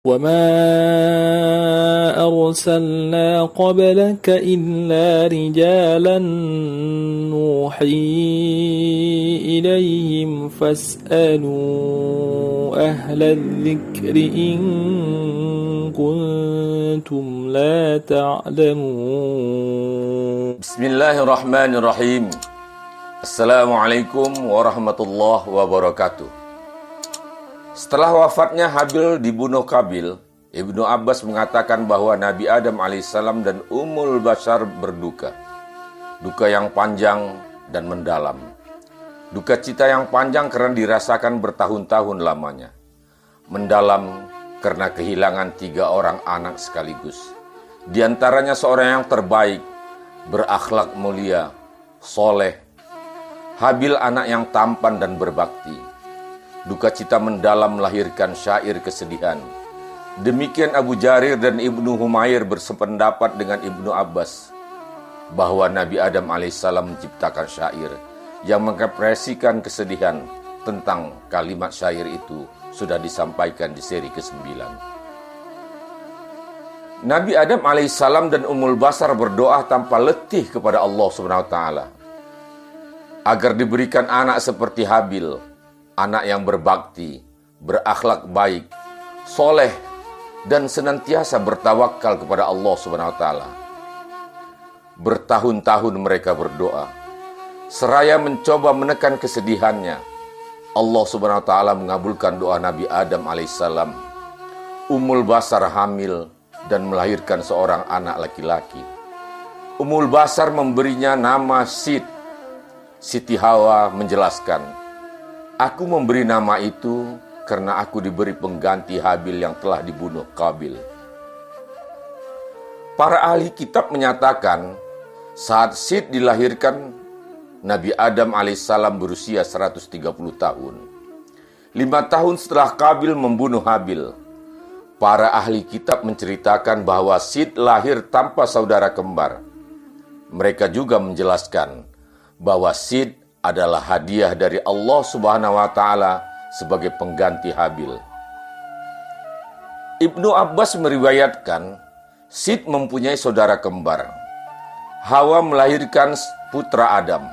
وما أرسلنا قبلك إلا رجالا نوحي إليهم فاسألوا أهل الذكر إن كنتم لا تعلمون. بسم الله الرحمن الرحيم. Assalamualaikum warahmatullahi wabarakatuh. Setelah wafatnya Habil dibunuh Qabil, Ibnu Abbas mengatakan bahwa Nabi Adam alaihissalam dan Ummul Bashar berduka. Duka yang panjang dan mendalam. Duka cita yang panjang karena dirasakan bertahun-tahun lamanya. Mendalam karena kehilangan 3 orang anak sekaligus. Di antaranya seorang yang terbaik, berakhlak mulia, soleh. Habil anak yang tampan dan berbakti. Duka cita mendalam melahirkan syair kesedihan. Demikian Abu Jarir dan Ibnu Humair bersependapat dengan Ibnu Abbas bahwa Nabi Adam alaihissalam menciptakan syair yang mengekspresikan kesedihan tentang kalimat syair itu sudah disampaikan di seri ke-9. Nabi Adam alaihissalam dan Ummul Bashar berdoa tanpa letih kepada Allah Subhanahu wa taala agar diberikan anak seperti Habil, anak yang berbakti, berakhlak baik, soleh, dan senantiasa bertawakal kepada Allah Subhanahu wa taala. Bertahun-tahun mereka berdoa, seraya mencoba menekan kesedihannya. Allah Subhanahu wa taala mengabulkan doa Nabi Adam alaihissalam. Ummul Bashar hamil dan melahirkan seorang anak laki-laki. Ummul Bashar memberinya nama Sid. Siti Hawa menjelaskan, "Aku memberi nama itu karena aku diberi pengganti Habil yang telah dibunuh Qabil." Para ahli kitab menyatakan, saat Sid dilahirkan, Nabi Adam alaihissalam berusia 130 tahun. 5 tahun setelah Qabil membunuh Habil, para ahli kitab menceritakan bahwa Sid lahir tanpa saudara kembar. Mereka juga menjelaskan bahwa Sid adalah hadiah dari Allah Subhanahu wa taala sebagai pengganti Habil. Ibnu Abbas meriwayatkan Sid mempunyai saudara kembar. Hawa melahirkan putra Adam.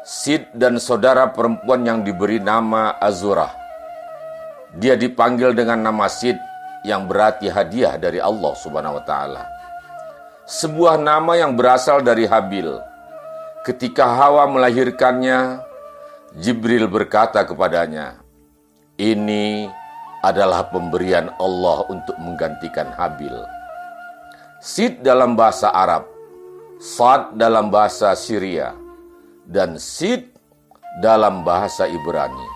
Sid dan saudara perempuan yang diberi nama Azurah. Dia dipanggil dengan nama Sid yang berarti hadiah dari Allah Subhanahu wa taala. Sebuah nama yang berasal dari Habil. Ketika Hawa melahirkannya, Jibril berkata kepadanya, "Ini adalah pemberian Allah untuk menggantikan Habil." Sid dalam bahasa Arab, Sad dalam bahasa Syria, dan Sid dalam bahasa Ibrani.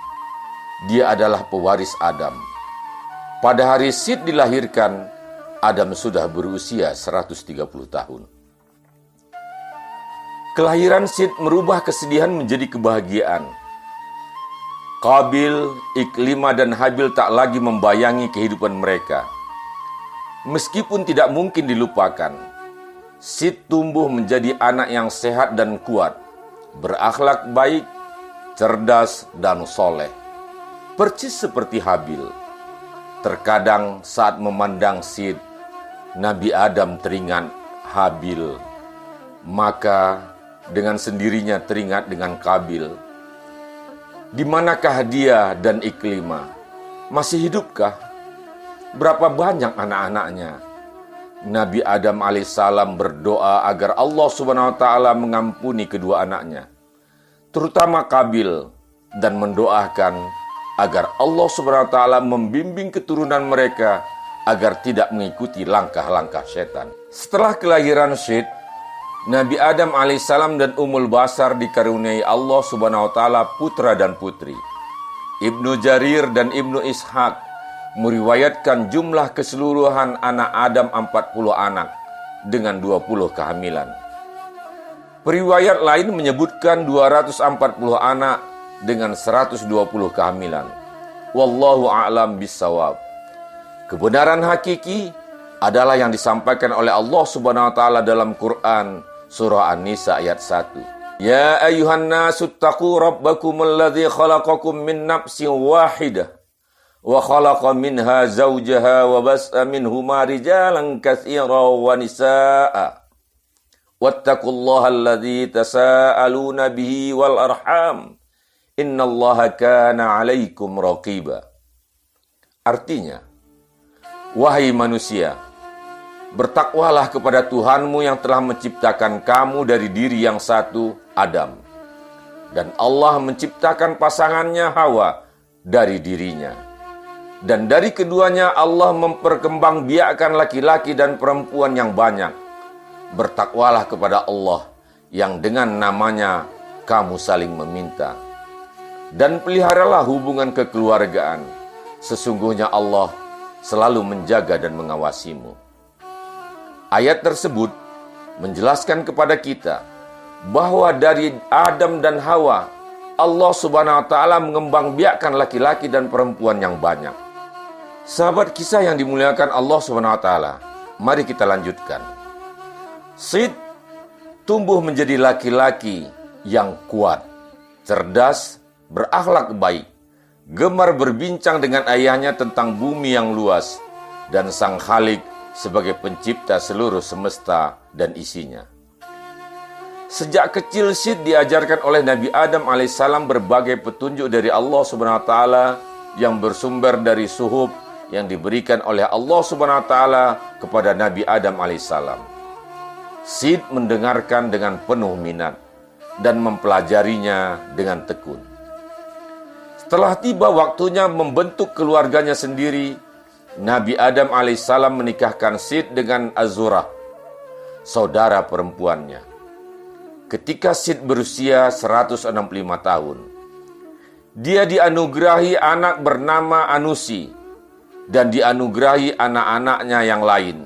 Dia adalah pewaris Adam. Pada hari Sid dilahirkan, Adam sudah berusia 130 tahun. Kelahiran Sid merubah kesedihan menjadi kebahagiaan. Qabil, Iklimah, dan Habil tak lagi membayangi kehidupan mereka. Meskipun tidak mungkin dilupakan, Sid tumbuh menjadi anak yang sehat dan kuat, berakhlak baik, cerdas, dan soleh. Persis seperti Habil. Terkadang saat memandang Sid, Nabi Adam teringat Habil. Maka dengan sendirinya teringat dengan Qabil. Di manakah dia dan Iklimah? Masih hidupkah? Berapa banyak anak-anaknya? Nabi Adam alaihissalam berdoa agar Allah Subhanahu wa taala mengampuni kedua anaknya, terutama Qabil, dan mendoakan agar Allah Subhanahu wa taala membimbing keturunan mereka agar tidak mengikuti langkah-langkah setan. Setelah kelahiran Sid, Nabi Adam alaihissalam dan Ummul Bashar dikaruniai Allah Subhanahu wa taala putra dan putri. Ibnu Jarir dan Ibnu Ishaq meriwayatkan jumlah keseluruhan anak Adam 40 anak dengan 20 kehamilan. Periwayat lain menyebutkan 240 anak dengan 120 kehamilan. Wallahu a'lam bissawab. Kebenaran hakiki adalah yang disampaikan oleh Allah Subhanahu wa taala dalam Quran surah An-Nisa ayat 1. Ya ayyuhan nasu taqu rabbakumul ladzi khalaqakum min nafsin wahidah wa khalaqa minha zawjaha wa bassa minhuma rijalan katsiran wa nisaa'a. Wattaqullaha alladzi tasaaluna bihi wal arham. Innallaha kana 'alaikum raqiba. Artinya, wahai manusia, bertakwalah kepada Tuhanmu yang telah menciptakan kamu dari diri yang satu, Adam. Dan Allah menciptakan pasangannya Hawa dari dirinya. Dan dari keduanya Allah memperkembangbiakkan laki-laki dan perempuan yang banyak. Bertakwalah kepada Allah yang dengan namanya kamu saling meminta. Dan peliharalah hubungan kekeluargaan. Sesungguhnya Allah selalu menjaga dan mengawasimu. Ayat tersebut menjelaskan kepada kita bahwa dari Adam dan Hawa, Allah Subhanahu wa taala mengembangbiakkan laki-laki dan perempuan yang banyak. Sahabat kisah yang dimuliakan Allah Subhanahu wa taala, mari kita lanjutkan. Sid tumbuh menjadi laki-laki yang kuat, cerdas, berakhlak baik, gemar berbincang dengan ayahnya tentang bumi yang luas dan Sang Khalik sebagai pencipta seluruh semesta dan isinya. Sejak kecil Sid diajarkan oleh Nabi Adam alaihissalam berbagai petunjuk dari Allah Subhanahu wa taala yang bersumber dari suhuf yang diberikan oleh Allah Subhanahu wa taala kepada Nabi Adam alaihissalam. Sid mendengarkan dengan penuh minat dan mempelajarinya dengan tekun. Setelah tiba waktunya membentuk keluarganya sendiri, Nabi Adam alaihissalam menikahkan Sid dengan Azurah, saudara perempuannya. Ketika Sid berusia 165 tahun, dia dianugerahi anak bernama Anusi dan dianugerahi anak-anaknya yang lain,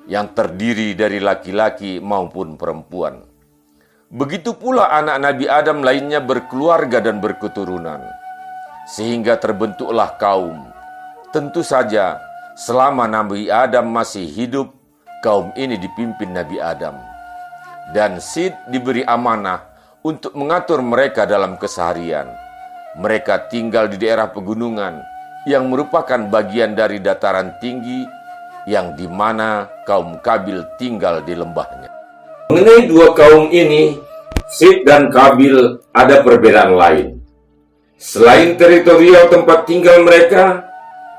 yang terdiri dari laki-laki maupun perempuan. Begitu pula anak Nabi Adam lainnya berkeluarga dan berketurunan, sehingga terbentuklah kaum. Tentu saja, selama Nabi Adam masih hidup, kaum ini dipimpin Nabi Adam. Dan Sid diberi amanah untuk mengatur mereka dalam keseharian. Mereka tinggal di daerah pegunungan yang merupakan bagian dari dataran tinggi yang di mana kaum Kabil tinggal di lembahnya. Mengenai dua kaum ini, Sid dan Kabil ada perbedaan lain. Selain teritorial tempat tinggal mereka,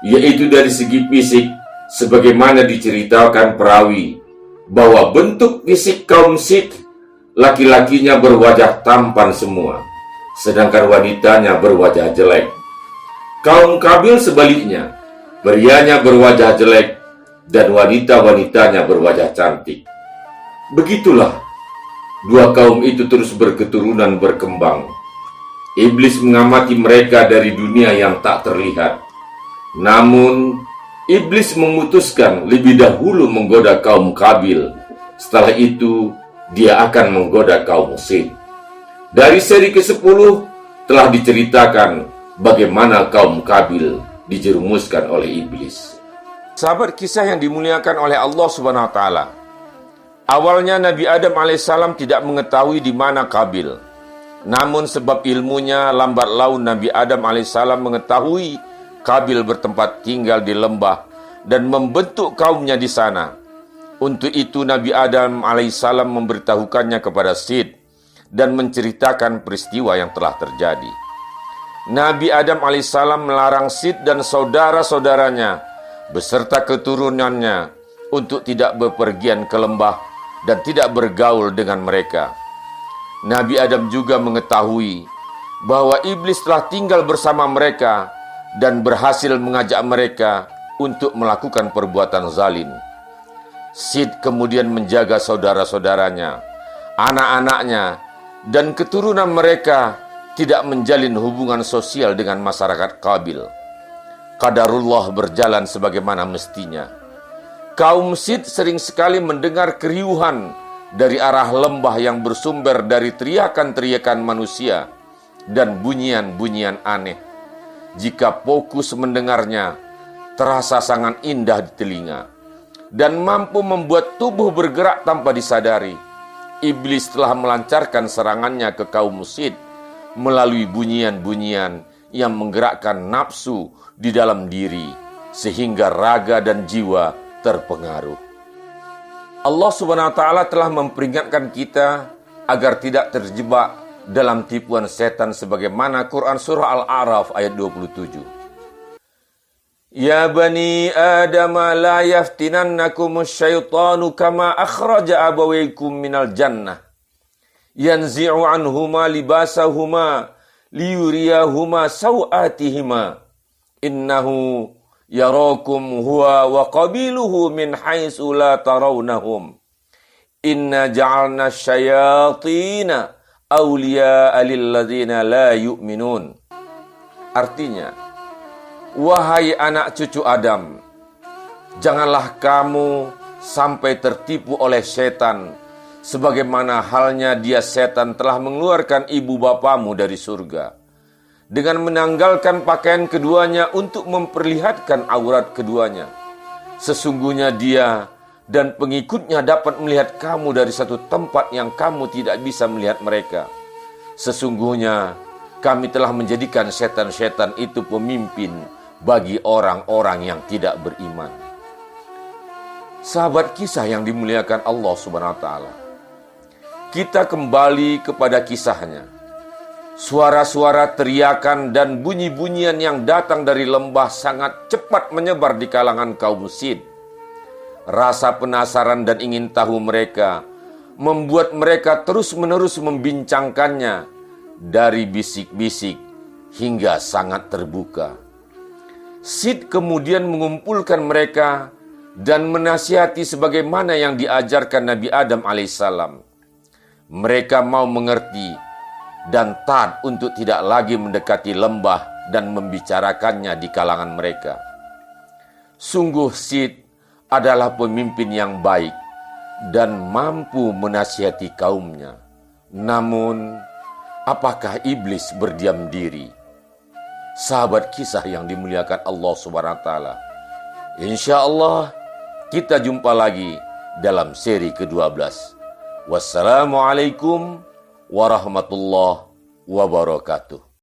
yaitu dari segi fisik, sebagaimana diceritakan perawi, bahwa bentuk fisik kaum Sid, laki-lakinya berwajah tampan semua, sedangkan wanitanya berwajah jelek. Kaum Kabil sebaliknya, prianya berwajah jelek, dan wanita-wanitanya berwajah cantik. Begitulah, dua kaum itu terus berketurunan berkembang. Iblis mengamati mereka dari dunia yang tak terlihat. Namun, Iblis memutuskan lebih dahulu menggoda kaum Kabil. Setelah itu, dia akan menggoda kaum Sid. Dari seri ke-10 telah diceritakan bagaimana kaum Kabil dijerumuskan oleh Iblis. Sahabat kisah yang dimuliakan oleh Allah Subhanahu wa taala. Awalnya Nabi Adam alaihissalam tidak mengetahui di mana Kabil. Namun sebab ilmunya lambat laun Nabi Adam alaihissalam mengetahui Kabil bertempat tinggal di lembah dan membentuk kaumnya di sana. Untuk itu Nabi Adam alaihissalam memberitahukannya kepada Sid dan menceritakan peristiwa yang telah terjadi. Nabi Adam alaihissalam melarang Sid dan saudara-saudaranya beserta keturunannya untuk tidak bepergian ke lembah dan tidak bergaul dengan mereka. Nabi Adam juga mengetahui bahwa iblis telah tinggal bersama mereka dan berhasil mengajak mereka untuk melakukan perbuatan zalim. Sid kemudian menjaga saudara-saudaranya, anak-anaknya, dan keturunan mereka tidak menjalin hubungan sosial dengan masyarakat Kabil. Qadarullah berjalan sebagaimana mestinya. Kaum Sid sering sekali mendengar keriuhan dari arah lembah yang bersumber dari teriakan-teriakan manusia dan bunyian-bunyian aneh. Jika fokus mendengarnya, terasa sangat indah di telinga dan mampu membuat tubuh bergerak tanpa disadari. Iblis telah melancarkan serangannya ke kaum Sid melalui bunyian-bunyian yang menggerakkan nafsu di dalam diri, sehingga raga dan jiwa terpengaruh. Allah Subhanahu wa Ta'ala telah memperingatkan kita agar tidak terjebak dalam tipuan setan sebagaimana Quran surah Al-A'raf ayat 27. Ya bani Adam la yaftinannakumus syaitanu kama akhraja abawaykum minal jannah yanzi'u anhuma libasahuma liyuriyahuma sawatihima innahu yarakum huwa wa qabiluhu min haitsu la tarawnahum inna ja'alna syayatina awliya'a lilladzina la yu'minun. Artinya, wahai anak cucu Adam, janganlah kamu sampai tertipu oleh setan, sebagaimana halnya dia setan telah mengeluarkan ibu bapamu dari surga, dengan menanggalkan pakaian keduanya untuk memperlihatkan aurat keduanya. Sesungguhnya dia dan pengikutnya dapat melihat kamu dari satu tempat yang kamu tidak bisa melihat mereka. Sesungguhnya kami telah menjadikan setan-setan itu pemimpin bagi orang-orang yang tidak beriman. Sahabat kisah yang dimuliakan Allah Subhanahu wa Ta'ala, kita kembali kepada kisahnya. Suara-suara teriakan dan bunyi-bunyian yang datang dari lembah sangat cepat menyebar di kalangan kaum Sid. Rasa penasaran dan ingin tahu mereka membuat mereka terus-menerus membincangkannya, dari bisik-bisik hingga sangat terbuka. Sid kemudian mengumpulkan mereka dan menasihati sebagaimana yang diajarkan Nabi Adam alaihissalam. Mereka mau mengerti dan taat untuk tidak lagi mendekati lembah dan membicarakannya di kalangan mereka. Sungguh Sid adalah pemimpin yang baik dan mampu menasihati kaumnya. Namun, apakah iblis berdiam diri? Sahabat kisah yang dimuliakan Allah Subhanahu wa Ta'ala, insya Allah kita jumpa lagi dalam seri ke-12. Wassalamualaikum warahmatullahi wabarakatuh.